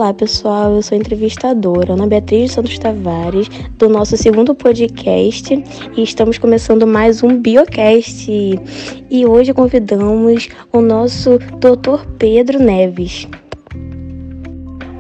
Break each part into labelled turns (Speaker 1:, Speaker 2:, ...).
Speaker 1: Olá pessoal, eu sou entrevistadora Ana Beatriz Santos Tavares, do nosso segundo podcast, e estamos começando mais um Biocast. E hoje convidamos o nosso Dr. Pedro Neves.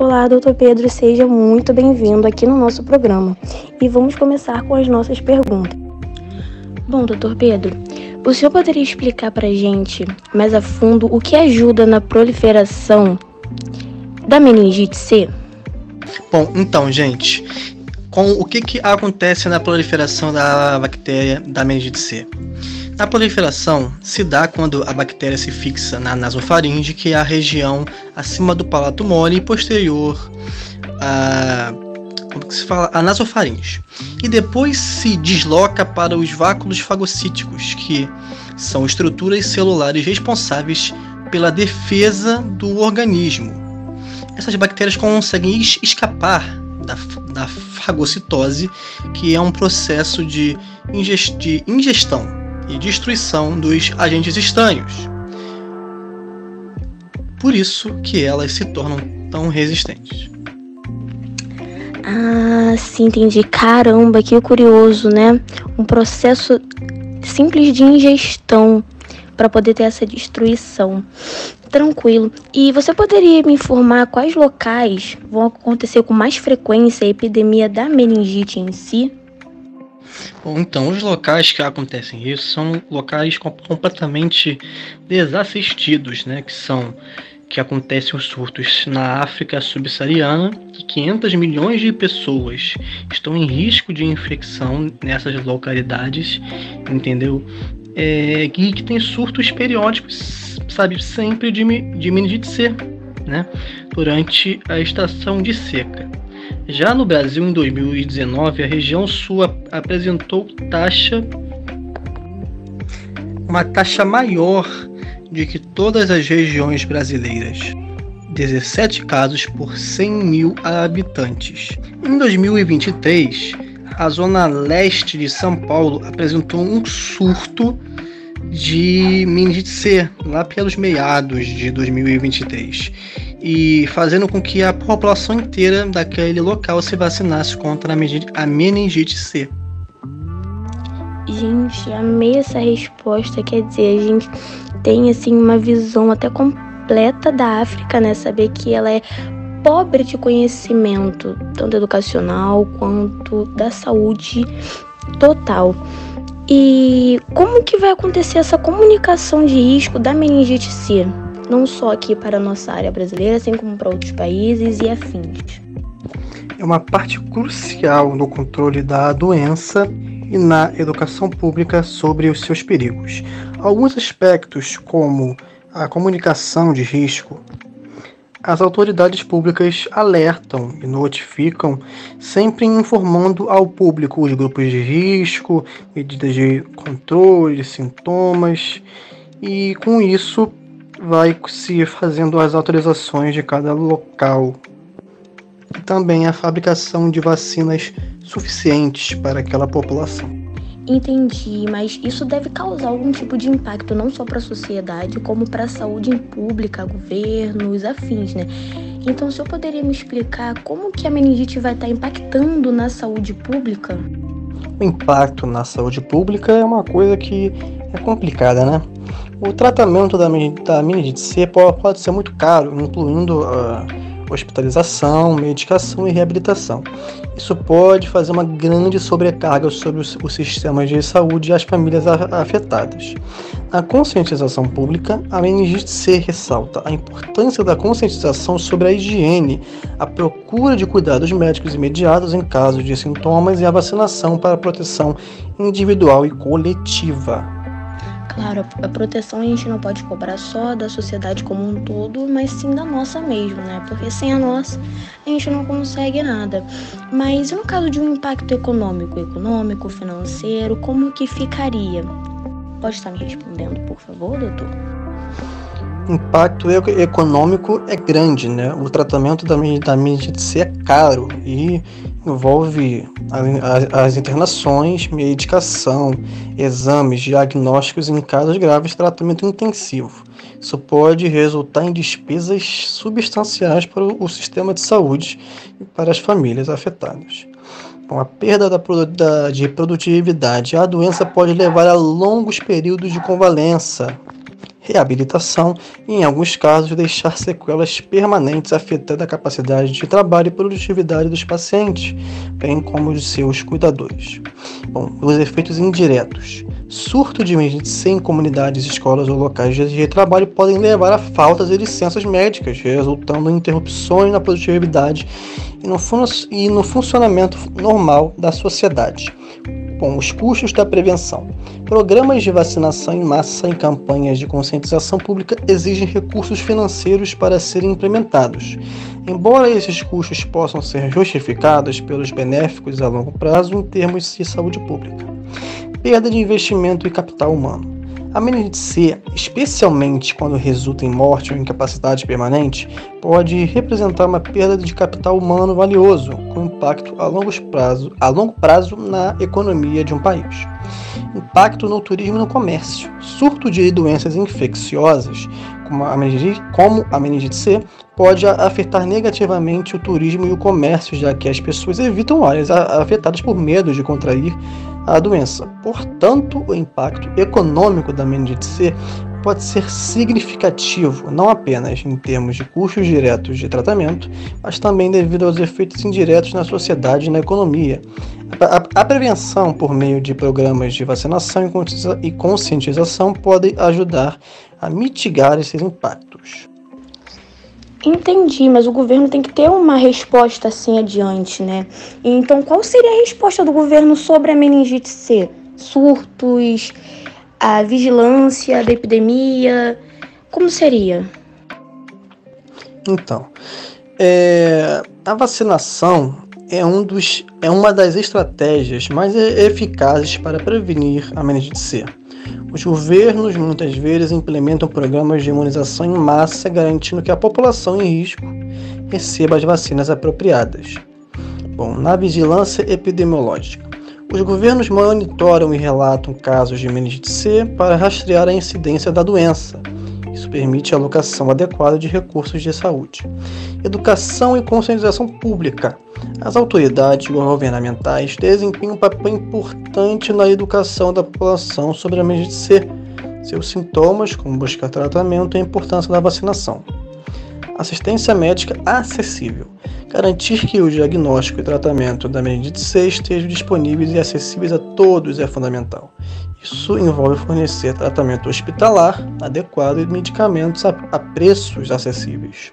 Speaker 1: Olá, Dr. Pedro, seja muito bem-vindo aqui no nosso programa. E vamos começar com as nossas perguntas. Bom, Dr. Pedro, o senhor poderia explicar para a gente mais a fundo o que ajuda na proliferação da meningite C?
Speaker 2: Bom, então, gente, o que acontece na proliferação da bactéria da meningite C? A proliferação se dá quando a bactéria se fixa na nasofaringe, que é a região acima do palato mole e posterior a nasofaringe. E depois se desloca para os váculos fagocíticos, que são estruturas celulares responsáveis pela defesa do organismo. Essas bactérias conseguem escapar da fagocitose, que é um processo de ingestão e destruição dos agentes estranhos. Por isso que elas se tornam tão resistentes.
Speaker 1: Ah, sim, entendi. Caramba, que curioso, né? Um processo simples de ingestão para poder ter essa destruição. Tranquilo. E você poderia me informar quais locais vão acontecer com mais frequência a epidemia da meningite em si?
Speaker 2: Bom, então, os locais que acontecem isso são locais completamente desassistidos, né? Que acontecem os surtos na África subsaariana, e 500 milhões de pessoas estão em risco de infecção nessas localidades, entendeu? Que tem surtos periódicos, sempre de meningite C, né? Durante a estação de seca. Já no Brasil, em 2019, a região sul apresentou uma taxa maior de que todas as regiões brasileiras, 17 casos por 100 mil habitantes. Em 2023, a zona leste de São Paulo apresentou um surto de meningite C, lá pelos meados de 2023, e fazendo com que a população inteira daquele local se vacinasse contra a meningite C.
Speaker 1: Gente, amei essa resposta. Quer dizer, a gente tem assim uma visão até completa da África, né? Saber que ela é pobre de conhecimento, tanto educacional quanto da saúde total. E como que vai acontecer essa comunicação de risco da meningite C? Não só aqui para a nossa área brasileira, assim como para outros países e afins.
Speaker 2: É uma parte crucial no controle da doença e na educação pública sobre os seus perigos. Alguns aspectos, como a comunicação de risco, as autoridades públicas alertam e notificam, sempre informando ao público os grupos de risco, medidas de controle, sintomas, e com isso vai se fazendo as autorizações de cada local. E também a fabricação de vacinas suficientes para aquela população.
Speaker 1: Entendi, mas isso deve causar algum tipo de impacto não só para a sociedade, como para a saúde pública, governos, afins, né? Então, o senhor poderia me explicar como que a meningite vai estar impactando na saúde pública?
Speaker 2: O impacto na saúde pública é uma coisa que é complicada, né? O tratamento da meningite C pode ser muito caro, incluindo hospitalização, medicação e reabilitação. Isso pode fazer uma grande sobrecarga sobre os sistemas de saúde e as famílias afetadas. Na conscientização pública, a meningite C ressalta a importância da conscientização sobre a higiene, a procura de cuidados médicos imediatos em caso de sintomas e a vacinação para a proteção individual e coletiva.
Speaker 1: Claro, a proteção a gente não pode cobrar só da sociedade como um todo, mas sim da nossa mesmo, né? Porque sem a nossa, a gente não consegue nada. Mas e no caso de um impacto econômico, financeiro, como que ficaria? Pode estar me respondendo, por favor, doutor?
Speaker 2: O impacto econômico é grande, né? O tratamento da meningite C é caro e envolve as internações, medicação, exames, diagnósticos e, em casos graves, tratamento intensivo. Isso pode resultar em despesas substanciais para o sistema de saúde e para as famílias afetadas. Com a perda de produtividade, a doença pode levar a longos períodos de convalescença, reabilitação e, em alguns casos, deixar sequelas permanentes afetando a capacidade de trabalho e produtividade dos pacientes, bem como de seus cuidadores. Os efeitos indiretos. Surto de meningite C em comunidades, escolas ou locais de trabalho podem levar a faltas de licenças médicas, resultando em interrupções na produtividade e no funcionamento normal da sociedade. Os custos da prevenção. Programas de vacinação em massa e campanhas de conscientização pública exigem recursos financeiros para serem implementados. Embora esses custos possam ser justificados pelos benéficos a longo prazo em termos de saúde pública. Perda de investimento e capital humano. A meningite C, especialmente quando resulta em morte ou incapacidade permanente, pode representar uma perda de capital humano valioso, com impacto a longo prazo na economia de um país. Impacto no turismo e no comércio. Surto de doenças infecciosas, como a meningite C, pode afetar negativamente o turismo e o comércio, já que as pessoas evitam áreas afetadas por medo de contrair a doença. Portanto, o impacto econômico da meningite C pode ser significativo, não apenas em termos de custos diretos de tratamento, mas também devido aos efeitos indiretos na sociedade e na economia. A prevenção por meio de programas de vacinação e conscientização pode ajudar a mitigar esses impactos.
Speaker 1: Entendi, mas o governo tem que ter uma resposta assim adiante, né? Então, qual seria a resposta do governo sobre a meningite C? Surtos, a vigilância da epidemia, como seria?
Speaker 2: Então, a vacinação é uma das estratégias mais eficazes para prevenir a meningite C. Os governos muitas vezes implementam programas de imunização em massa, garantindo que a população em risco receba as vacinas apropriadas. Na vigilância epidemiológica. Os governos monitoram e relatam casos de meningite C para rastrear a incidência da doença. Isso permite a alocação adequada de recursos de saúde. Educação e conscientização pública. As autoridades governamentais desempenham um papel importante na educação da população sobre a meningite C, seus sintomas, como buscar tratamento e a importância da vacinação. Assistência médica acessível. Garantir que o diagnóstico e tratamento da meningite C estejam disponíveis e acessíveis a todos é fundamental. Isso envolve fornecer tratamento hospitalar adequado e medicamentos a preços acessíveis.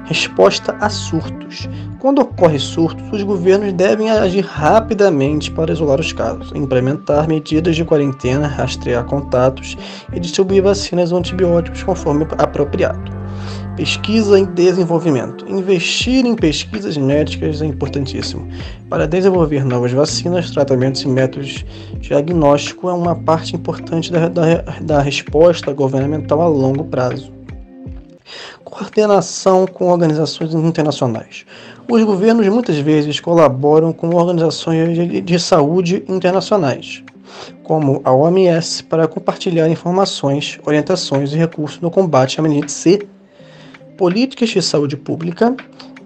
Speaker 2: Resposta a surtos. Quando ocorre surtos, os governos devem agir rapidamente para isolar os casos, implementar medidas de quarentena, rastrear contatos e distribuir vacinas ou antibióticos conforme apropriado. Pesquisa e desenvolvimento. Investir em pesquisas médicas é importantíssimo. Para desenvolver novas vacinas, tratamentos e métodos diagnósticos é uma parte importante da resposta governamental a longo prazo. Coordenação com organizações internacionais. Os governos muitas vezes colaboram com organizações de saúde internacionais, como a OMS, para compartilhar informações, orientações e recursos no combate à meningite C. Políticas de saúde pública.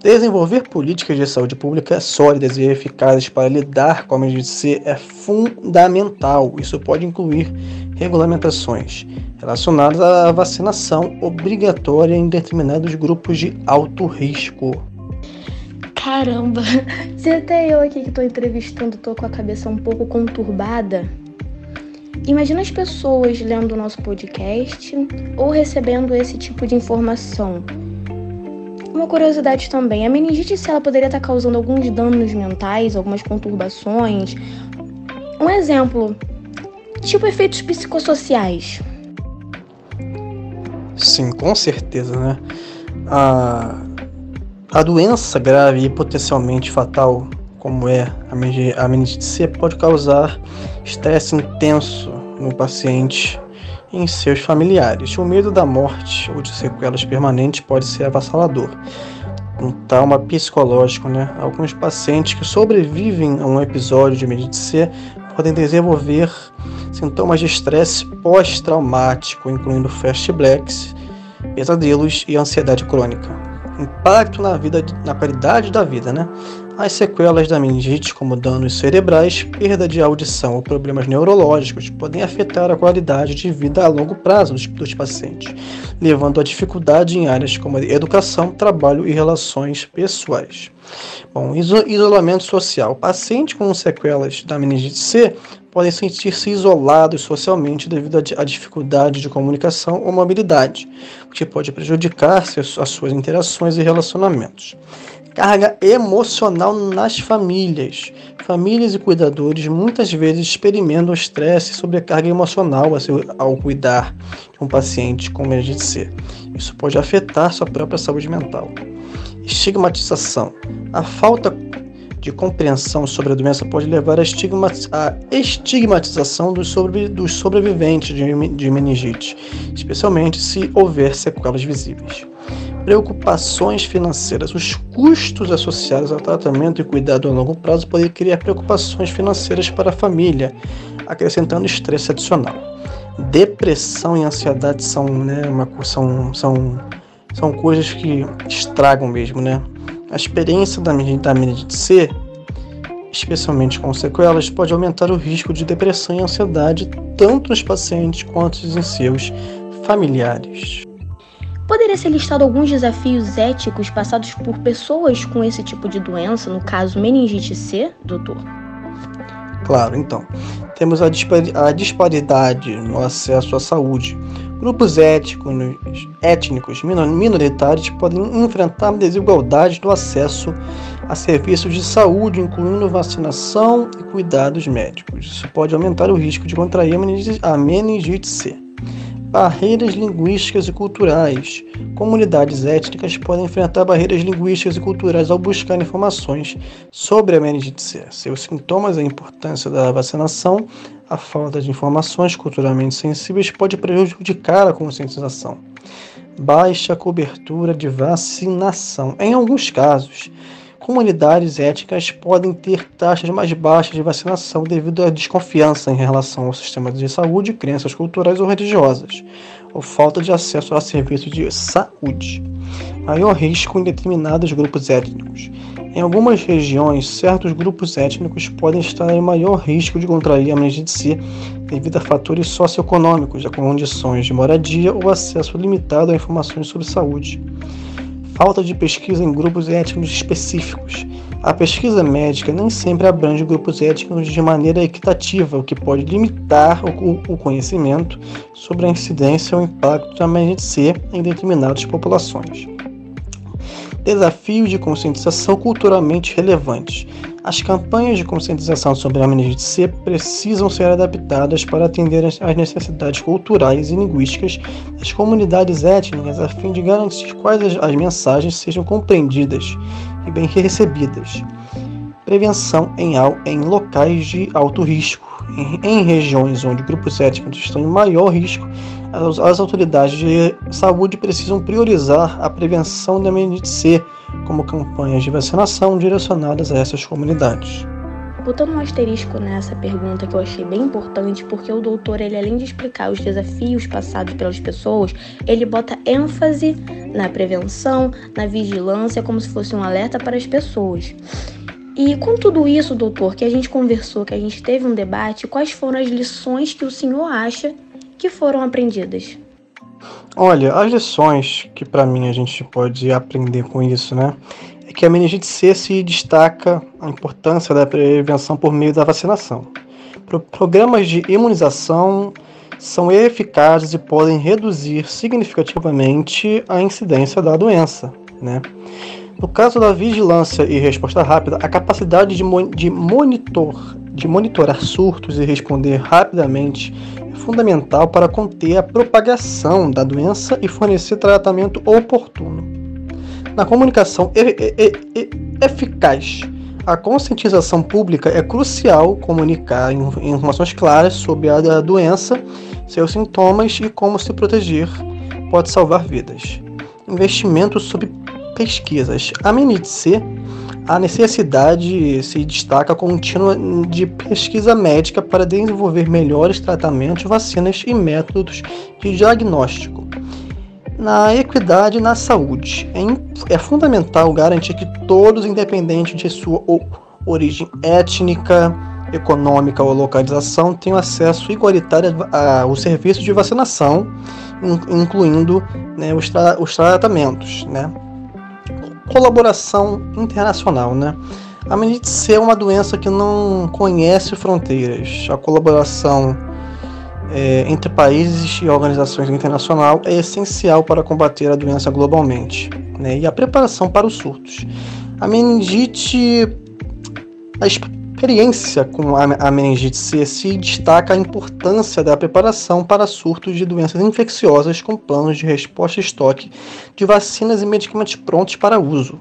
Speaker 2: Desenvolver políticas de saúde pública sólidas e eficazes para lidar com a meningite C é fundamental. Isso pode incluir regulamentações relacionadas à vacinação obrigatória em determinados grupos de alto risco.
Speaker 1: Caramba, se até eu aqui que estou entrevistando estou com a cabeça um pouco conturbada, imagina as pessoas lendo o nosso podcast ou recebendo esse tipo de informação. Uma curiosidade também, a meningite C ela poderia estar causando alguns danos mentais, algumas conturbações. Um exemplo, tipo efeitos psicossociais.
Speaker 2: Sim, com certeza, né? A doença grave e potencialmente fatal, como é a meningite C, pode causar estresse intenso no paciente e em seus familiares. O medo da morte ou de sequelas permanentes pode ser avassalador. Um trauma psicológico, né? Alguns pacientes que sobrevivem a um episódio de meningite C podem desenvolver sintomas de estresse pós-traumático, incluindo flashbacks pesadelos e ansiedade crônica. Impacto na qualidade da vida, né? As sequelas da meningite, como danos cerebrais, perda de audição ou problemas neurológicos, podem afetar a qualidade de vida a longo prazo dos pacientes, levando a dificuldade em áreas como educação, trabalho e relações pessoais. Bom, isolamento social. Pacientes com sequelas da meningite C podem sentir-se isolados socialmente devido à dificuldade de comunicação ou mobilidade, o que pode prejudicar as suas interações e relacionamentos. Carga emocional nas famílias. Famílias e cuidadores muitas vezes experimentam estresse e sobrecarga emocional ao cuidar de um paciente com meningite C. Isso pode afetar sua própria saúde mental. Estigmatização. A falta de compreensão sobre a doença pode levar à estigmatização dos sobreviventes de meningite, especialmente se houver sequelas visíveis. Preocupações financeiras. Os custos associados ao tratamento e cuidado a longo prazo podem criar preocupações financeiras para a família, acrescentando estresse adicional. Depressão e ansiedade são coisas que estragam mesmo, né? A experiência da meningite C, especialmente com sequelas, pode aumentar o risco de depressão e ansiedade tanto nos pacientes quanto em seus familiares.
Speaker 1: Poderia ser listado alguns desafios éticos passados por pessoas com esse tipo de doença, no caso meningite C, doutor?
Speaker 2: Claro, então. Temos a disparidade no acesso à saúde. Grupos étnicos minoritários podem enfrentar desigualdades no acesso a serviços de saúde, incluindo vacinação e cuidados médicos. Isso pode aumentar o risco de contrair a meningite C. Barreiras linguísticas e culturais. Comunidades étnicas podem enfrentar barreiras linguísticas e culturais ao buscar informações sobre a meningite C. Seus sintomas e a importância da vacinação, a falta de informações culturalmente sensíveis pode prejudicar a conscientização. Baixa cobertura de vacinação. Em alguns casos, comunidades étnicas podem ter taxas mais baixas de vacinação devido à desconfiança em relação ao sistema de saúde, crenças culturais ou religiosas, ou falta de acesso a serviços de saúde. Maior risco em determinados grupos étnicos. Em algumas regiões, certos grupos étnicos podem estar em maior risco de contrair a meningite C devido a fatores socioeconômicos, a condições de moradia ou acesso limitado a informações sobre saúde. Falta de pesquisa em grupos étnicos específicos. A pesquisa médica nem sempre abrange grupos étnicos de maneira equitativa, o que pode limitar o conhecimento sobre a incidência ou impacto da meningite C em determinadas populações. Desafios de conscientização culturalmente relevantes. As campanhas de conscientização sobre a meningite C precisam ser adaptadas para atender às necessidades culturais e linguísticas das comunidades étnicas, a fim de garantir que as mensagens sejam compreendidas e bem recebidas. Prevenção em locais de alto risco. Em regiões onde grupos étnicos estão em maior risco, as autoridades de saúde precisam priorizar a prevenção da meningite C, como campanhas de vacinação direcionadas a essas comunidades.
Speaker 1: Botando um asterisco nessa pergunta que eu achei bem importante, porque o doutor, ele além de explicar os desafios passados pelas pessoas, ele bota ênfase na prevenção, na vigilância, como se fosse um alerta para as pessoas. E com tudo isso, doutor, que a gente conversou, que a gente teve um debate, quais foram as lições que o senhor acha que foram aprendidas?
Speaker 2: Olha, as lições que para mim a gente pode aprender com isso, né, é que a meningite C se destaca a importância da prevenção por meio da vacinação. Programas de imunização são eficazes e podem reduzir significativamente a incidência da doença, né? No caso da vigilância e resposta rápida, a capacidade de monitorar surtos e responder rapidamente é fundamental para conter a propagação da doença e fornecer tratamento oportuno. Na comunicação eficaz, a conscientização pública é crucial. Comunicar informações claras sobre a doença, seus sintomas e como se proteger pode salvar vidas. Investimento sobre pesquisas. A meningite C, a necessidade se destaca contínua de pesquisa médica para desenvolver melhores tratamentos, vacinas e métodos de diagnóstico. na equidade na saúde. É fundamental garantir que todos, independente de sua origem étnica, econômica ou localização, tenham acesso igualitário aos serviços de vacinação, incluindo, né, os tratamentos, né? Colaboração internacional, né? A meningite C é uma doença que não conhece fronteiras. A colaboração entre países e organizações internacionais é essencial para combater a doença globalmente, né? E a preparação para os surtos. A experiência com a meningite C se destaca a importância da preparação para surtos de doenças infecciosas com planos de resposta e estoque de vacinas e medicamentos prontos para uso.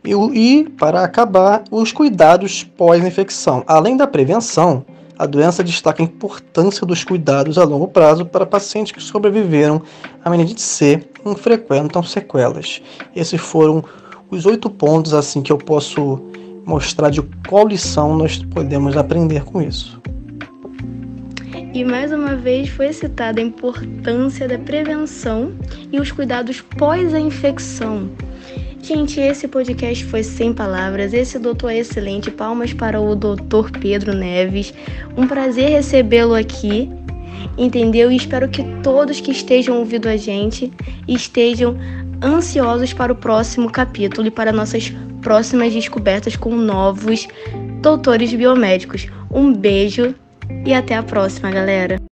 Speaker 2: E, para acabar, os cuidados pós-infecção. Além da prevenção, a doença destaca a importância dos cuidados a longo prazo para pacientes que sobreviveram à meningite C e enfrentam sequelas. Esses foram os 8 pontos assim que eu posso mostrar de qual lição nós podemos aprender com isso.
Speaker 1: E mais uma vez foi citada a importância da prevenção e os cuidados pós a infecção. Gente, esse podcast foi sem palavras, esse doutor é excelente, palmas para o doutor Pedro Neves, um prazer recebê-lo aqui, entendeu? E espero que todos que estejam ouvindo a gente estejam ansiosos para o próximo capítulo e para nossas próximas descobertas com novos doutores biomédicos. Um beijo e até a próxima, galera!